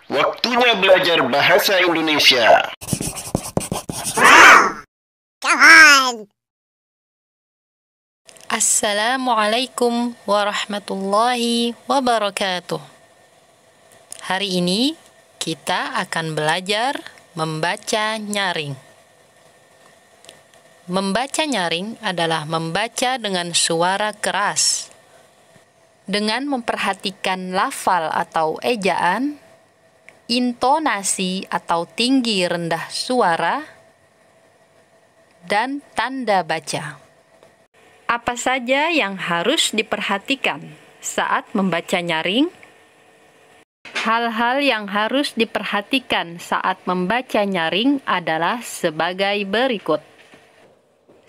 Waktunya belajar bahasa Indonesia. Kawan. Assalamualaikum warahmatullahi wabarakatuh. Hari ini kita akan belajar membaca nyaring. Membaca nyaring adalah membaca dengan suara keras. Dengan memperhatikan lafal atau ejaan, intonasi atau tinggi rendah suara, dan tanda baca. Apa saja yang harus diperhatikan saat membaca nyaring? Hal-hal yang harus diperhatikan saat membaca nyaring adalah sebagai berikut.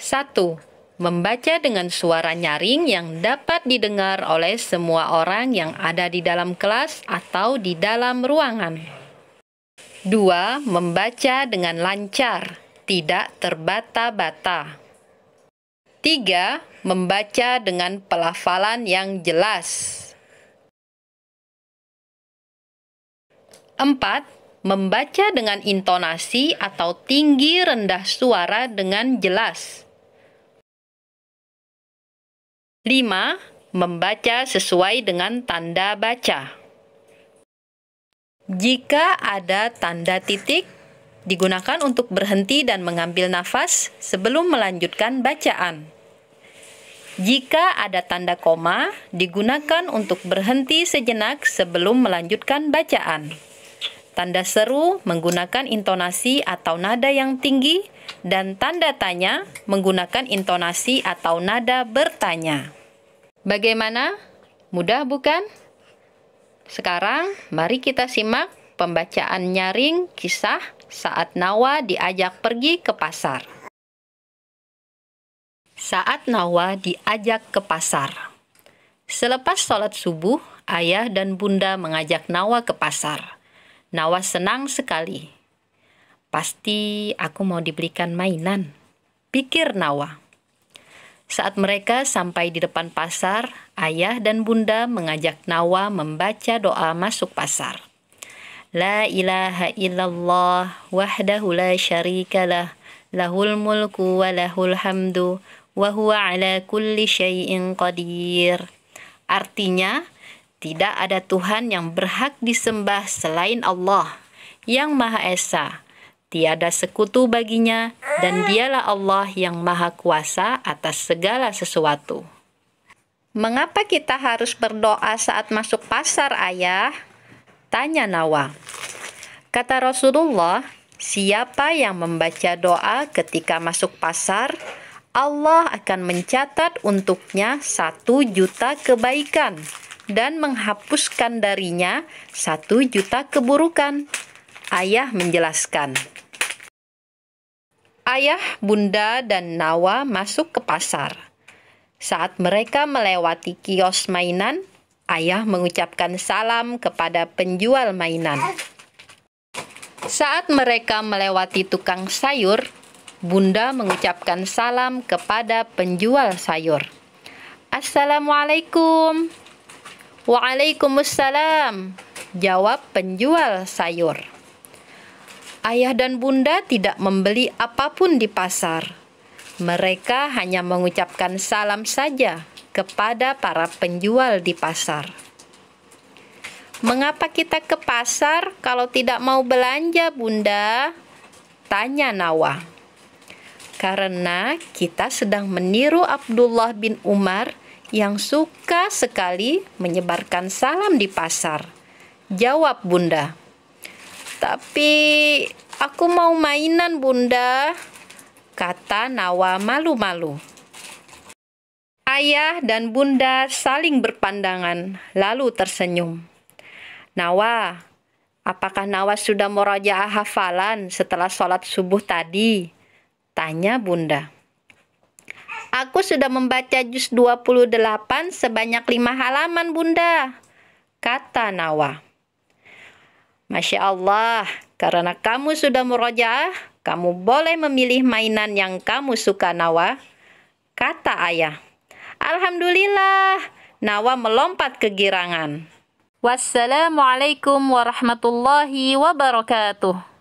1. Membaca dengan suara nyaring yang dapat didengar oleh semua orang yang ada di dalam kelas atau di dalam ruangan. 2. Membaca dengan lancar, tidak terbata-bata. 3. Membaca dengan pelafalan yang jelas. 4. Membaca dengan intonasi atau tinggi rendah suara dengan jelas. 5. Membaca sesuai dengan tanda baca. Jika ada tanda titik, digunakan untuk berhenti dan mengambil nafas sebelum melanjutkan bacaan. Jika ada tanda koma, digunakan untuk berhenti sejenak sebelum melanjutkan bacaan. Tanda seru menggunakan intonasi atau nada yang tinggi, dan tanda tanya menggunakan intonasi atau nada bertanya. Bagaimana? Mudah bukan? Sekarang, mari kita simak pembacaan nyaring kisah saat Nawa diajak pergi ke pasar. Saat Nawa diajak ke pasar. Selepas sholat subuh, ayah dan bunda mengajak Nawa ke pasar. Nawa senang sekali. Pasti aku mau dibelikan mainan, pikir Nawa. Saat mereka sampai di depan pasar, ayah dan bunda mengajak Nawa membaca doa masuk pasar. La ilaha illallah wahdahu la syarikalah, lahul mulku wa lahul hamdu, wa huwa ala kulli syai'in qadir. Artinya, tidak ada Tuhan yang berhak disembah selain Allah, yang Maha Esa. Tiada sekutu baginya, dan dialah Allah yang Maha Kuasa atas segala sesuatu. Mengapa kita harus berdoa saat masuk pasar, ayah? Tanya Nawa. Kata Rasulullah, siapa yang membaca doa ketika masuk pasar, Allah akan mencatat untuknya 1 juta kebaikan dan menghapuskan darinya 1 juta keburukan. Ayah menjelaskan. Ayah, bunda, dan Nawa masuk ke pasar. Saat mereka melewati kios mainan, ayah mengucapkan salam kepada penjual mainan. Saat mereka melewati tukang sayur, bunda mengucapkan salam kepada penjual sayur. Assalamualaikum. Waalaikumsalam, jawab penjual sayur. Ayah dan bunda tidak membeli apapun di pasar. Mereka hanya mengucapkan salam saja kepada para penjual di pasar. Mengapa kita ke pasar kalau tidak mau belanja, bunda? Tanya Nawa. Karena kita sedang meniru Abdullah bin Umar yang suka sekali menyebarkan salam di pasar. Jawab bunda. Tapi aku mau mainan, bunda, kata Nawa malu-malu. Ayah dan bunda saling berpandangan, lalu tersenyum. Nawa, apakah Nawa sudah murajaah hafalan setelah sholat subuh tadi? Tanya bunda. Aku sudah membaca juz 28 sebanyak 5 halaman, bunda, kata Nawa. Masya Allah, karena kamu sudah murojaah, kamu boleh memilih mainan yang kamu suka, Nawa, kata ayah. Alhamdulillah, Nawa melompat kegirangan. Wassalamualaikum warahmatullahi wabarakatuh.